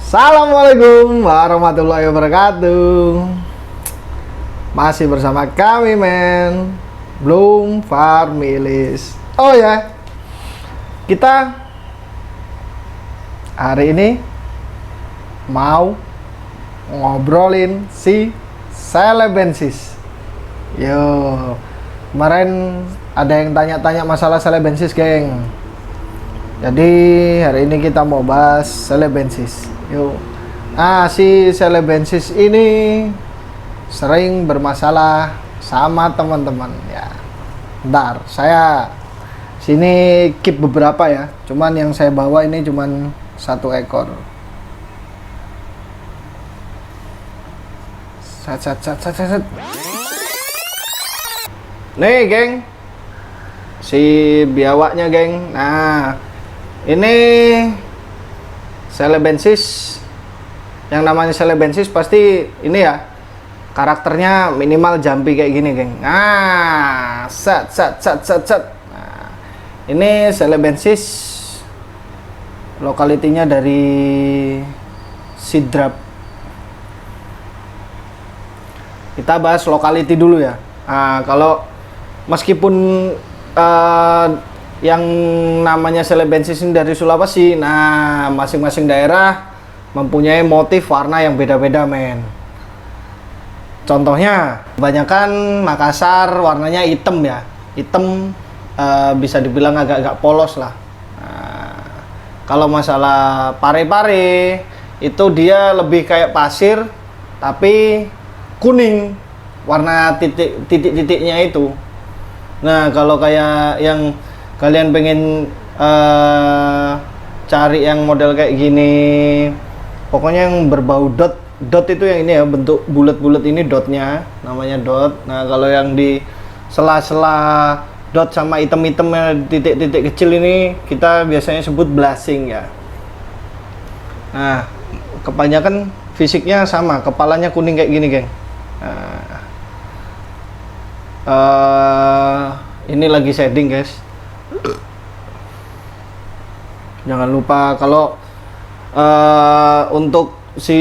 Assalamualaikum warahmatullahi wabarakatuh. Masih bersama kami men Bloom Farmilis. Oh ya, kita hari ini mau ngobrolin si Celebensis. Yo, kemarin ada yang tanya-tanya masalah Celebensis, geng. Jadi hari ini kita mau bahas Celebensis. Yuk. Nah, si Celebensis ini sering bermasalah sama teman-teman ya. Bentar, saya sini keep beberapa ya. Cuman yang saya bawa ini cuman 1 ekor. Set. Nih, geng. Si biawaknya, geng. Nah, ini Celebensis. Yang namanya Celebensis pasti ini ya, karakternya minimal jumpy kayak gini, geng. Nah, set. Nah, ini Celebensis lokalitinya dari Sidrap. Kita bahas lokality dulu ya. Nah, kalau meskipun yang namanya Celebensis ini dari Sulawesi, nah masing-masing daerah mempunyai motif warna yang beda-beda, men. Contohnya, kebanyakan Makassar warnanya hitam ya, hitam, bisa dibilang agak-agak polos lah. Nah, kalau masalah Pare-Pare itu dia lebih kayak pasir tapi kuning, warna titik-titiknya itu. Nah, kalau kayak yang kalian pengen cari yang model kayak gini, pokoknya yang berbau dot itu yang ini ya, bentuk bulat-bulat ini dotnya, namanya dot. Nah, kalau yang di sela-sela dot sama item-itemnya titik-titik kecil ini kita biasanya sebut blushing ya. Nah, kebanyakan fisiknya sama, kepalanya kuning kayak gini, geng. Nah, ini lagi shading, guys. Jangan lupa kalau untuk si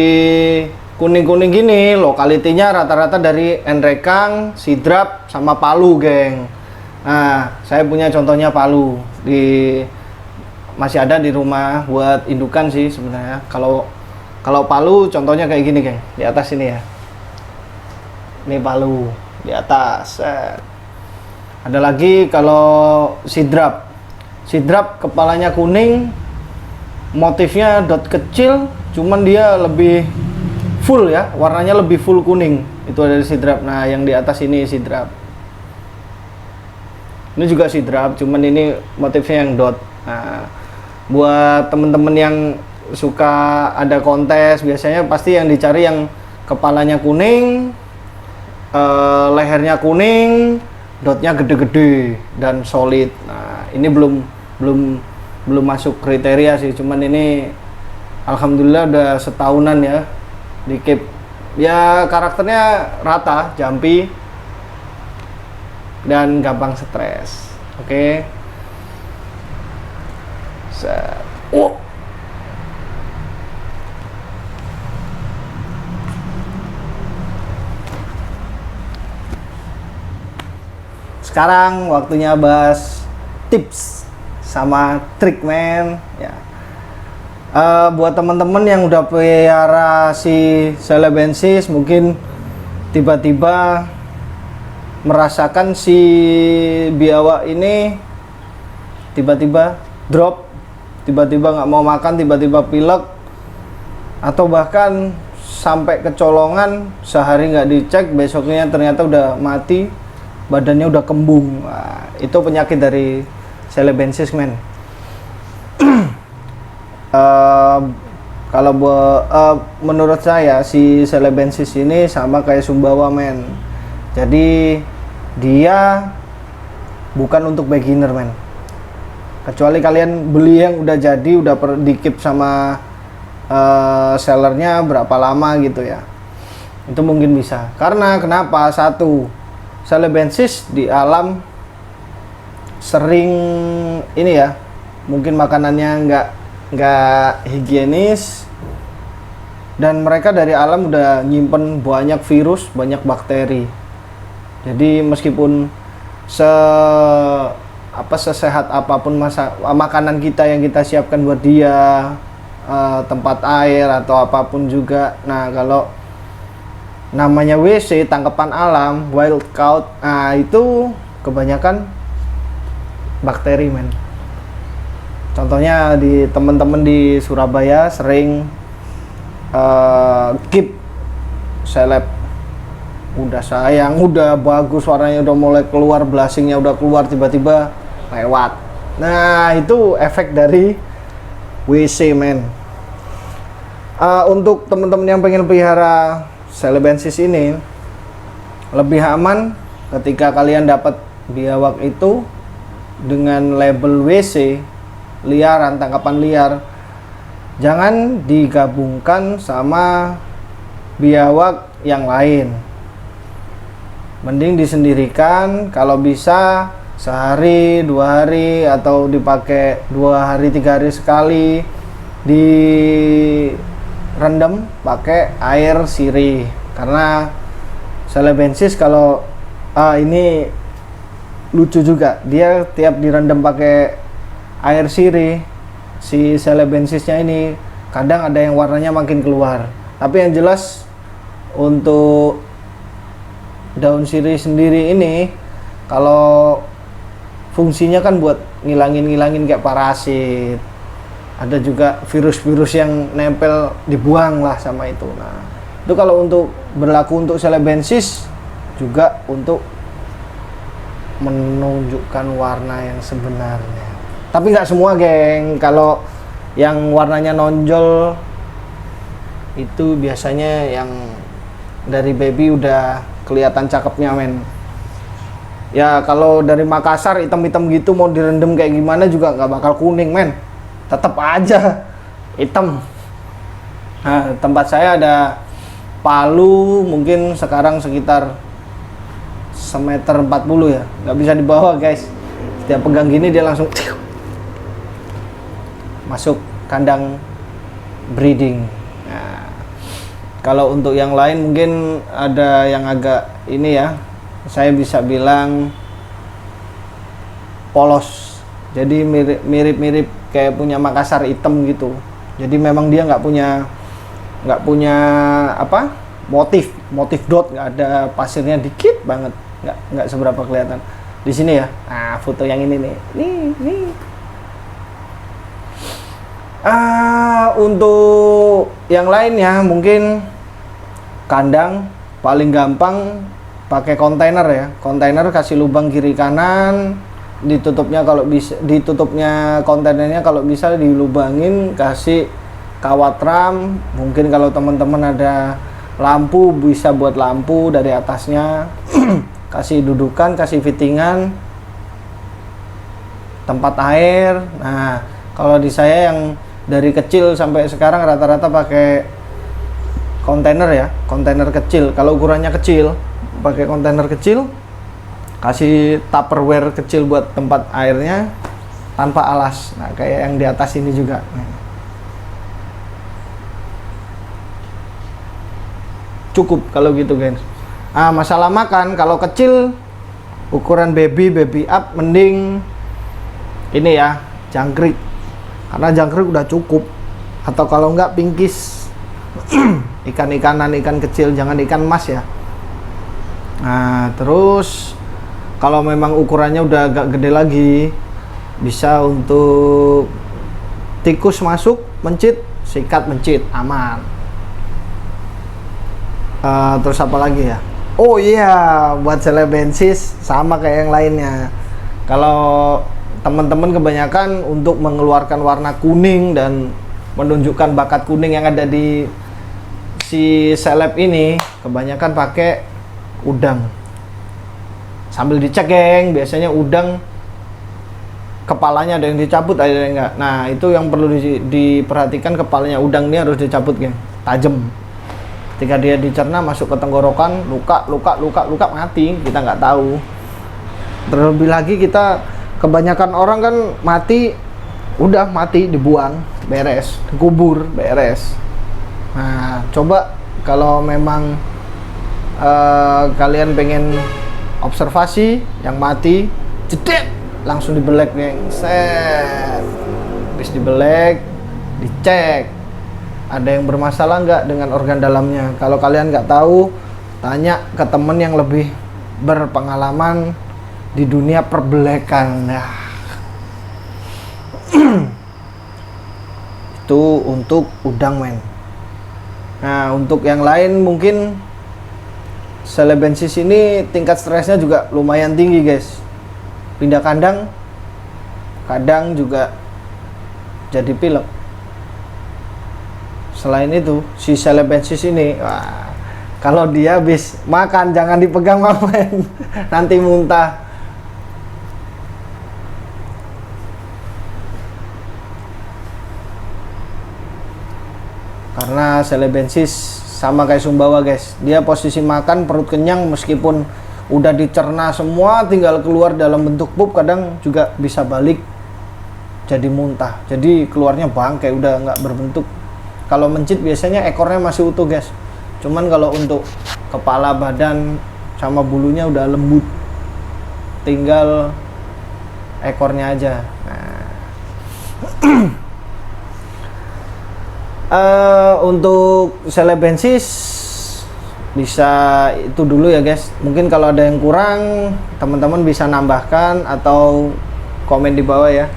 kuning-kuning gini, lokalitinya rata-rata dari Nrekang, Sidrap, sama Palu, geng. Nah, saya punya contohnya Palu, masih ada di rumah buat indukan sih sebenarnya. Kalau Palu contohnya kayak gini, geng, di atas ini ya. Ini Palu di atas. Ada lagi kalau Sidrap. Sidrap kepalanya kuning, motifnya dot kecil, cuman dia lebih full ya, warnanya lebih full kuning. Itu ada di Sidrap. Nah, yang di atas ini Sidrap. Ini juga Sidrap, cuman ini motifnya yang dot. Nah, buat temen-temen yang suka ada kontes, biasanya pasti yang dicari yang kepalanya kuning, lehernya kuning, dotnya gede-gede dan solid. Nah, ini belum masuk kriteria sih, cuman ini alhamdulillah udah setahunan ya di keep. Ya, karakternya rata, jumpy dan gampang stres. Oke. Set. Sekarang waktunya bahas tips sama trik, men ya. Buat teman-teman yang udah pelihara si Celebensis, mungkin tiba-tiba merasakan si biawak ini tiba-tiba drop, tiba-tiba nggak mau makan, tiba-tiba pilek, atau bahkan sampai kecolongan, sehari nggak dicek, besoknya ternyata udah mati, badannya udah kembung. Nah, itu penyakit dari Celebensis, men. Kalau menurut saya si Celebensis ini sama kayak Sumbawa, men. Jadi dia bukan untuk beginner, men. Kecuali kalian beli yang udah jadi, udah dikip sama sellernya berapa lama gitu ya, itu mungkin bisa. Karena kenapa? Satu, Celebensis di alam sering ini ya, mungkin makanannya nggak higienis, dan mereka dari alam udah nyimpen banyak virus, banyak bakteri. Jadi meskipun sesehat apapun makanan kita yang kita siapkan buat dia, tempat air atau apapun juga. Nah, kalau namanya WC, tangkapan alam, wild caught, nah itu kebanyakan bakteri, men. Contohnya di teman-teman di Surabaya sering keep seleb, udah sayang, udah bagus, warnanya udah mulai keluar, blushingnya udah keluar, tiba-tiba lewat. Nah, itu efek dari WC, men. Untuk teman-teman yang pengen pelihara Celebensis ini, lebih aman ketika kalian dapat biawak itu dengan label WC, liaran, tangkapan liar. Jangan digabungkan sama biawak yang lain. Mending disendirikan, kalau bisa sehari, 2 hari, atau dipakai 2 hari, 3 hari sekali, direndam pakai air sirih. Karena Celebensis kalau ini lucu juga, dia tiap direndam pakai air sirih, si Celebensisnya ini kadang ada yang warnanya makin keluar. Tapi yang jelas untuk daun sirih sendiri ini, kalau fungsinya kan buat ngilangin kayak parasit, ada juga virus-virus yang nempel, dibuang lah sama itu. Nah, itu kalau untuk berlaku untuk Celebensis, juga untuk menunjukkan warna yang sebenarnya. Tapi nggak semua, geng. Kalau yang warnanya nonjol itu biasanya yang dari baby udah kelihatan cakepnya, men. Ya kalau dari Makassar hitam-hitam gitu mau direndam kayak gimana juga nggak bakal kuning, men. Tetap aja hitam. Nah, tempat saya ada palu, mungkin sekarang sekitar 1,40 m ya, nggak bisa dibawa, guys. Setiap pegang gini dia langsung masuk kandang breeding. Nah, kalau untuk yang lain mungkin ada yang agak ini ya, saya bisa bilang polos. Jadi mirip kayak punya Makassar hitam gitu. Jadi memang dia nggak punya apa motif dot, nggak ada, pasirnya dikit banget, nggak seberapa kelihatan. Di sini ya, nah foto yang ini nih, nih. Untuk yang lainnya mungkin kandang paling gampang pakai kontainer ya. Kontainer kasih lubang kiri kanan, ditutupnya kalau bisa, ditutupnya kontainernya kalau bisa dilubangin, kasih kawat ram. Mungkin kalau teman-teman ada lampu, bisa buat lampu dari atasnya. Kasih dudukan, kasih fittingan, tempat air. Nah, kalau di saya yang dari kecil sampai sekarang rata-rata pakai kontainer ya, kontainer kecil. Kalau ukurannya kecil, pakai kontainer kecil, kasih tupperware kecil buat tempat airnya tanpa alas. Nah, kayak yang di atas ini juga. Cukup kalau gitu, guys. Masalah makan, kalau kecil ukuran baby up, mending ini ya, jangkrik. Karena jangkrik udah cukup. Atau kalau enggak pinkis. Ikan-ikanan, ikan kecil, jangan ikan mas ya. Nah, terus kalau memang ukurannya udah agak gede lagi, bisa untuk tikus masuk, mencit, sikat mencit, aman. Terus apa lagi ya? Oh iya, buat Celebensis sama kayak yang lainnya. Kalau teman-teman kebanyakan untuk mengeluarkan warna kuning dan menunjukkan bakat kuning yang ada di si seleb ini, kebanyakan pakai udang. Sambil dicek, geng, biasanya udang kepalanya ada yang dicabut, ada yang enggak. Nah, itu yang perlu diperhatikan, kepalanya udang ini harus dicabut, geng. Tajam. Ketika dia dicerna masuk ke tenggorokan, luka, mati, kita nggak tahu. Terlebih lagi kita, kebanyakan orang kan mati, udah mati, dibuang, beres, dikubur, beres. Nah, coba kalau memang kalian pengen observasi yang mati, jedek, langsung dibelek, geng. Set. Habis dibelek, dicek ada yang bermasalah nggak dengan organ dalamnya. Kalau kalian nggak tahu, tanya ke temen yang lebih berpengalaman di dunia perbelekan. Nah, itu untuk udang, men. Nah, untuk yang lain mungkin Celebensis ini tingkat stresnya juga lumayan tinggi, guys. Pindah kandang kadang juga jadi pilek. Selain itu, si Celebensis ini, wah, kalau dia habis makan jangan dipegang, men. Nanti muntah. Karena Celebensis sama kayak Sumbawa, guys. Dia posisi makan perut kenyang meskipun udah dicerna semua, tinggal keluar dalam bentuk pup, kadang juga bisa balik jadi muntah. Jadi keluarnya bangkai, udah nggak berbentuk. Kalau mencit biasanya ekornya masih utuh, guys. Cuman kalau untuk kepala, badan sama bulunya udah lembut, tinggal ekornya aja. Untuk Celebensis bisa itu dulu ya, guys. Mungkin kalau ada yang kurang, teman-teman bisa nambahkan atau komen di bawah ya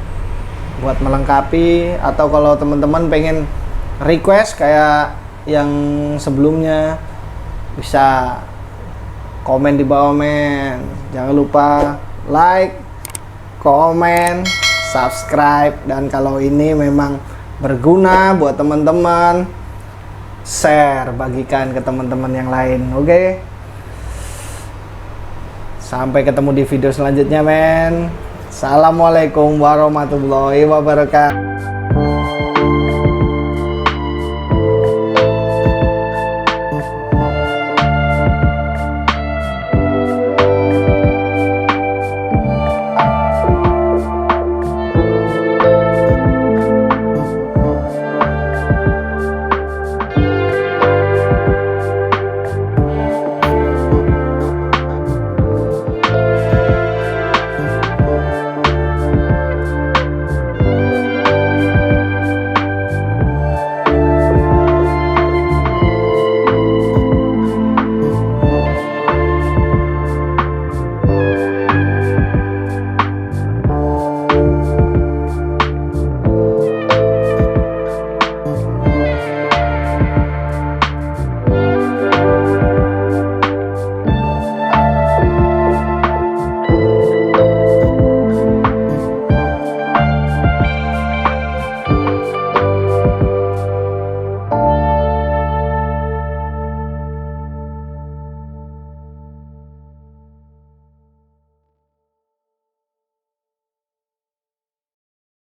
buat melengkapi. Atau kalau teman-teman pengen request kayak yang sebelumnya, bisa komen di bawah, men. Jangan lupa like, komen, subscribe, dan kalau ini memang berguna buat teman-teman, share, bagikan ke teman-teman yang lain. Oke? Sampai ketemu di video selanjutnya, men. Assalamualaikum warahmatullahi wabarakatuh.